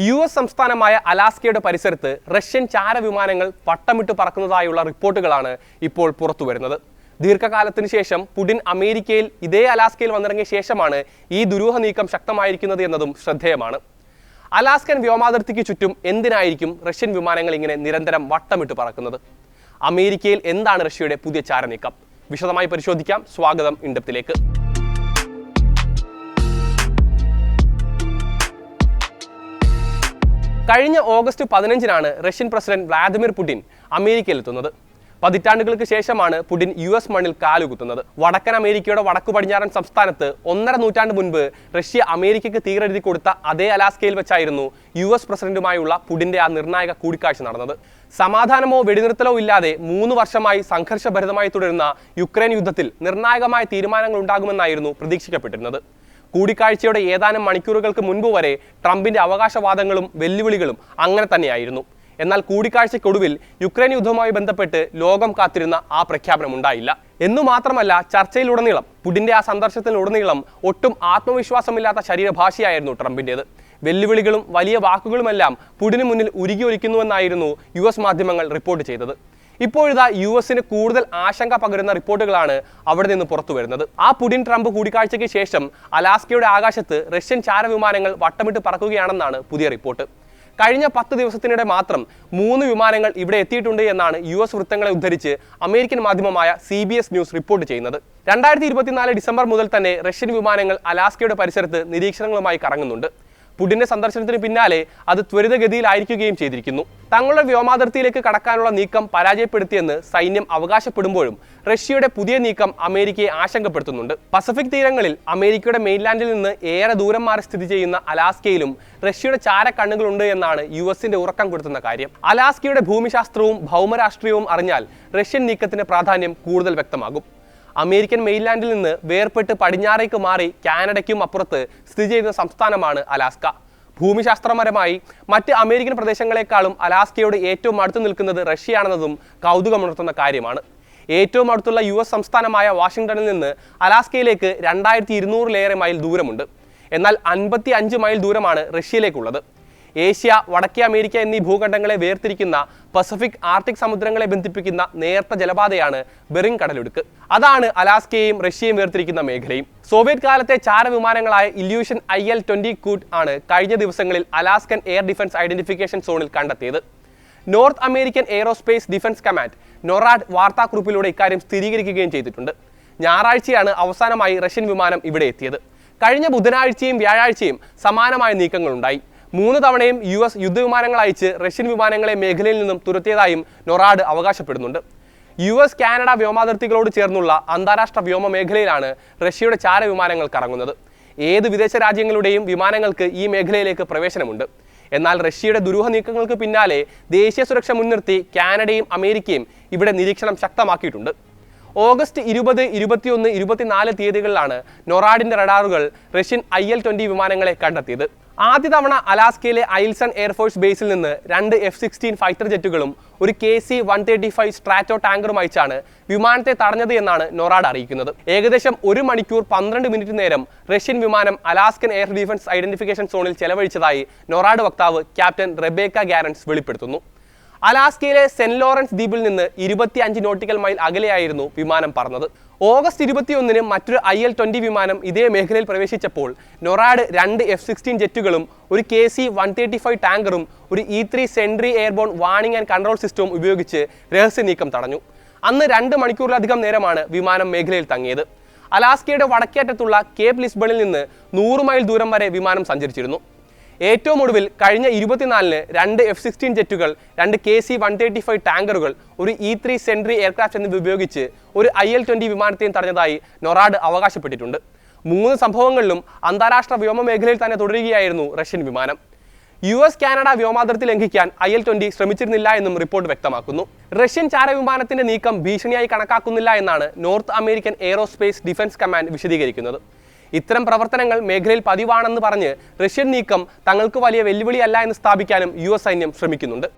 US സംസ്ഥാനമായ അലാസ്കയുടെ പരിസരത്ത് Russian ചാരവിമാനങ്ങൾ വട്ടമിട്ട് പറക്കുന്നതായുള്ള റിപ്പോർട്ടുകളാണ് ഇപ്പോൾ പുറത്തുവരുന്നത്. ദീർഘകാലത്തിന് ശേഷം പുടിൻ അമേരിക്കയിൽ ഇതേ അലാസ്കയിൽ വന്നിറങ്ങിയ ശേഷമാണ് ഈ ദുരൂഹ നീക്കം ശക്തമായിരിക്കുന്നത് എന്നതും ശ്രദ്ധേയമാണ്. അലാസ്കൻ വ്യോമാതിർത്തിക്ക് ചുറ്റും എന്തിനായിരിക്കും റഷ്യൻ വിമാനങ്ങൾ ഇങ്ങനെ നിരന്തരം വട്ടമിട്ട് പറക്കുന്നത്? അമേരിക്കയിൽ എന്താണ് റഷ്യയുടെ പുതിയ ചാരനീക്കം? വിശദമായി പരിശോധിക്കാം. സ്വാഗതം ഇൻഡെപ്തിലേക്ക്. കഴിഞ്ഞ ഓഗസ്റ്റ് 15-നാണ് റഷ്യൻ പ്രസിഡന്റ് വ്ളാദിമിർ പുടിൻ അമേരിക്കയിലെത്തുന്നത്. പതിറ്റാണ്ടുകൾക്ക് ശേഷമാണ് പുടിൻ US മണ്ണിൽ കാലുകുത്തുന്നത്. വടക്കൻ അമേരിക്കയുടെ വടക്കു പടിഞ്ഞാറൻ സംസ്ഥാനത്ത് 1.5 നൂറ്റാണ്ട് മുൻപ് റഷ്യ അമേരിക്കയ്ക്ക് തീരെഴുതി കൊടുത്ത അതേ അലാസ്കയിൽ വെച്ചായിരുന്നു US പ്രസിഡന്റുമായുള്ള പുടിന്റെ ആ നിർണായക കൂടിക്കാഴ്ച നടന്നത്. സമാധാനമോ വെടിനിർത്തലോ ഇല്ലാതെ 3 വർഷമായി സംഘർഷഭരിതമായി തുടരുന്ന യുക്രൈൻ യുദ്ധത്തിൽ നിർണായകമായ തീരുമാനങ്ങൾ ഉണ്ടാകുമെന്നായിരുന്നു പ്രതീക്ഷിക്കപ്പെട്ടിരുന്നത്. കൂടിക്കാഴ്ചയുടെ ഏതാനും മണിക്കൂറുകൾക്ക് മുൻപ് വരെ ട്രംപിന്റെ അവകാശവാദങ്ങളും വെല്ലുവിളികളും അങ്ങനെ തന്നെയായിരുന്നു. എന്നാൽ കൂടിക്കാഴ്ചയ്ക്കൊടുവിൽ യുക്രൈൻ യുദ്ധവുമായി ബന്ധപ്പെട്ട് ലോകം കാത്തിരുന്ന ആ പ്രഖ്യാപനം ഉണ്ടായില്ല. എന്നു മാത്രമല്ല, ചർച്ചയിലുടനീളം പുടിന്റെ ആ സന്ദർശനത്തിലുടനീളം ഒട്ടും ആത്മവിശ്വാസമില്ലാത്ത ശരീരഭാഷയായിരുന്നു ട്രംപിന്റേത്. വെല്ലുവിളികളും വലിയ വാക്കുകളുമെല്ലാം പുടിന് മുന്നിൽ ഉരുകിയൊലിക്കുന്നുവെന്നായിരുന്നു US മാധ്യമങ്ങൾ റിപ്പോർട്ട് ചെയ്തത്. ഇപ്പോഴിതാ USന് കൂടുതൽ ആശങ്ക പകരുന്ന റിപ്പോർട്ടുകളാണ് അവിടെ നിന്ന് പുറത്തു വരുന്നത്. ആ പുടിൻ ട്രംപ് കൂടിക്കാഴ്ചയ്ക്ക് ശേഷം അലാസ്കയുടെ ആകാശത്ത് റഷ്യൻ ചാരവിമാനങ്ങൾ വട്ടമിട്ട് പറക്കുകയാണെന്നാണ് പുതിയ റിപ്പോർട്ട്. കഴിഞ്ഞ 10 ദിവസത്തിനിടെ മാത്രം 3 വിമാനങ്ങൾ ഇവിടെ എത്തിയിട്ടുണ്ട് എന്നാണ് US വൃത്തങ്ങളെ ഉദ്ധരിച്ച് അമേരിക്കൻ മാധ്യമമായ CBS ന്യൂസ് റിപ്പോർട്ട് ചെയ്യുന്നത്. 2024 ഡിസംബർ മുതൽ തന്നെ റഷ്യൻ വിമാനങ്ങൾ അലാസ്കയുടെ പരിസരത്ത് നിരീക്ഷണങ്ങളുമായി കറങ്ങുന്നുണ്ട്. പുടിന്റെ സന്ദർശനത്തിന് പിന്നാലെ അത് ത്വരിതഗതിയിലായിരിക്കുകയും ചെയ്തിരിക്കുന്നു. തങ്ങളുടെ വ്യോമാതിർത്തിയിലേക്ക് കടക്കാനുള്ള നീക്കം പരാജയപ്പെടുത്തിയെന്ന് സൈന്യം അവകാശപ്പെടുമ്പോഴും റഷ്യയുടെ പുതിയ നീക്കം അമേരിക്കയെ ആശങ്കപ്പെടുത്തുന്നുണ്ട്. പസഫിക് തീരങ്ങളിൽ അമേരിക്കയുടെ മെയിൻലാൻഡിൽ നിന്ന് ഏറെ ദൂരം മാറി സ്ഥിതി ചെയ്യുന്ന അലാസ്കയിലും റഷ്യയുടെ ചാരക്കണ്ണുകളുണ്ട് എന്നാണ് USന്റെ ഉറക്കം കൊടുത്തുന്ന കാര്യം. അലാസ്കയുടെ ഭൂമിശാസ്ത്രവും ഭൗമരാഷ്ട്രീയവും അറിഞ്ഞാൽ റഷ്യൻ നീക്കത്തിന്റെ പ്രാധാന്യം കൂടുതൽ വ്യക്തമാകും. അമേരിക്കൻ മെയിൻലാൻഡിൽ നിന്ന് വേർപെട്ട് പടിഞ്ഞാറേക്ക് മാറി കാനഡയ്ക്കും അപ്പുറത്ത് സ്ഥിതി ചെയ്യുന്ന സംസ്ഥാനമാണ് അലാസ്ക. ഭൂമിശാസ്ത്രപരമായി മറ്റ് അമേരിക്കൻ പ്രദേശങ്ങളെക്കാളും അലാസ്കയോട് ഏറ്റവും അടുത്ത് നിൽക്കുന്നത് റഷ്യയാണെന്നതും കൗതുകമുണർത്തുന്ന കാര്യമാണ്. ഏറ്റവും അടുത്തുള്ള US സംസ്ഥാനമായ വാഷിംഗ്ടണിൽ നിന്ന് അലാസ്കയിലേക്ക് 2200-ലേറെ മൈൽ ദൂരമുണ്ട്. എന്നാൽ 55 മൈൽ ദൂരമാണ് റഷ്യയിലേക്കുള്ളത്. ഏഷ്യ, വടക്കേ അമേരിക്ക എന്നീ ഭൂഖണ്ഡങ്ങളെ വേർതിരിക്കുന്ന പസഫിക് ആർട്ടിക് സമുദ്രങ്ങളെ ബന്ധിപ്പിക്കുന്ന നേർത്ത ജലപാതയാണ് ബെറിംഗ് കടലിടുക്ക്. അതാണ് അലാസ്കയെയും റഷ്യയും വേർതിരിക്കുന്ന മേഖലയും. സോവിയറ്റ് കാലത്തെ ചാരവിമാനങ്ങളായ ഇല്യൂഷൻ IL-20 കൂട്ട് ആണ് കഴിഞ്ഞ ദിവസങ്ങളിൽ അലാസ്കൻ എയർ ഡിഫൻസ് ഐഡന്റിഫിക്കേഷൻ സോണിൽ കണ്ടെത്തിയത്. North American aerospace defence command NORAD വാർത്താക്കുറിപ്പിലൂടെ ഇക്കാര്യം സ്ഥിരീകരിക്കുകയും ചെയ്തിട്ടുണ്ട്. ഞായറാഴ്ചയാണ് അവസാനമായി റഷ്യൻ വിമാനം ഇവിടെ എത്തിയത്. കഴിഞ്ഞ ബുധനാഴ്ചയും വ്യാഴാഴ്ചയും സമാനമായ നീക്കങ്ങളുണ്ടായി. 3 തവണയും US യുദ്ധവിമാനങ്ങൾ അയച്ച് റഷ്യൻ വിമാനങ്ങളെ മേഖലയിൽ നിന്നും തുരത്തിയതായും NORAD അവകാശപ്പെടുന്നുണ്ട്. US കാനഡ വ്യോമാതിർത്തികളോട് ചേർന്നുള്ള അന്താരാഷ്ട്ര വ്യോമ മേഖലയിലാണ് റഷ്യയുടെ ചാരവിമാനങ്ങൾ കറങ്ങുന്നത്. ഏത് വിദേശ രാജ്യങ്ങളുടെയും വിമാനങ്ങൾക്ക് ഈ മേഖലയിലേക്ക് പ്രവേശനമുണ്ട്. എന്നാൽ റഷ്യയുടെ ദുരൂഹ നീക്കങ്ങൾക്ക് പിന്നാലെ ദേശീയ സുരക്ഷ മുൻനിർത്തി കാനഡയും അമേരിക്കയും ഇവിടെ നിരീക്ഷണം ശക്തമാക്കിയിട്ടുണ്ട്. ഓഗസ്റ്റ് 20, 21, 24 തീയതികളിലാണ് NORADന്റെ റഡാറുകൾ റഷ്യൻ IL-20 വിമാനങ്ങളെ കണ്ടെത്തിയത്. ആദ്യ തവണ അലാസ്കയിലെ ഐൽസൺ എയർഫോഴ്സ് ബേസിൽ നിന്ന് 2 F-16 ഫൈറ്റർ ജെറ്റുകളും ഒരു KC-135 സ്ട്രാറ്റോ ടാങ്കറും അയച്ചാണ് വിമാനത്തെ തടഞ്ഞത് എന്നാണ് NORAD അറിയിക്കുന്നത്. ഏകദേശം 1 മണിക്കൂർ 12 മിനിറ്റ് നേരം റഷ്യൻ വിമാനം അലാസ്കൻ എയർ ഡിഫൻസ് ഐഡന്റിഫിക്കേഷൻ സോണിൽ ചെലവഴിച്ചതായി NORAD വക്താവ് ക്യാപ്റ്റൻ റെബേക്ക ഗാരൻസ് വെളിപ്പെടുത്തുന്നു. അലാസ്കയിലെ സെന്റ് ലോറൻസ് ദ്വീപിൽ നിന്ന് 25 നോട്ടിക്കൽ മൈൽ അകലെയായിരുന്നു വിമാനം പറന്നത്. ഓഗസ്റ്റ് 21-ന് മറ്റൊരു IL-20 വിമാനം ഇതേ മേഖലയിൽ പ്രവേശിച്ചപ്പോൾ NORAD 2 F-16 ജെറ്റുകളും ഒരു KC-135 ടാങ്കറും ഒരു E-3 sentry airborne warning and control സിസ്റ്റവും ഉപയോഗിച്ച് രഹസ്യ നീക്കം തടഞ്ഞു. അന്ന് 2 മണിക്കൂറിലധികം നേരമാണ് വിമാനം മേഖലയിൽ തങ്ങിയത്. അലാസ്കയുടെ വടക്കേറ്റത്തുള്ള കേപ്പ് ലിസ്ബണിൽ നിന്ന് 100 മൈൽ ദൂരം വരെ വിമാനം സഞ്ചരിച്ചിരുന്നു. ഏറ്റവും ഒടുവിൽ കഴിഞ്ഞ 24-ന് 2 F-16 ജെറ്റുകൾ, 2 KC-135 ടാങ്കറുകൾ, ഒരു E-3 സെൻട്രി എയർക്രാഫ്റ്റ് എന്നിവ ഉപയോഗിച്ച് ഒരു IL-20 വിമാനത്തെയും തടഞ്ഞതായി NORAD അവകാശപ്പെട്ടിട്ടുണ്ട്. 3 സംഭവങ്ങളിലും അന്താരാഷ്ട്ര വ്യോമ മേഖലയിൽ തന്നെ തുടരുകയായിരുന്നു റഷ്യൻ വിമാനം. US കാനഡ വ്യോമാതിർത്തി ലംഘിക്കാൻ IL-20 ശ്രമിച്ചിരുന്നില്ല എന്നും റിപ്പോർട്ട് വ്യക്തമാക്കുന്നു. റഷ്യൻ ചാരവിമാനത്തിന്റെ നീക്കം ഭീഷണിയായി കണക്കാക്കുന്നില്ല എന്നാണ് north American aerospace defence command വിശദീകരിക്കുന്നത്. ഇത്തരം പ്രവർത്തനങ്ങൾ മേഖലയിൽ പതിവാണെന്ന് പറഞ്ഞ് റഷ്യൻ നീക്കം തങ്ങൾക്ക് വലിയ വെല്ലുവിളിയല്ല എന്ന് സ്ഥാപിക്കാനും US സൈന്യം ശ്രമിക്കുന്നുണ്ട്.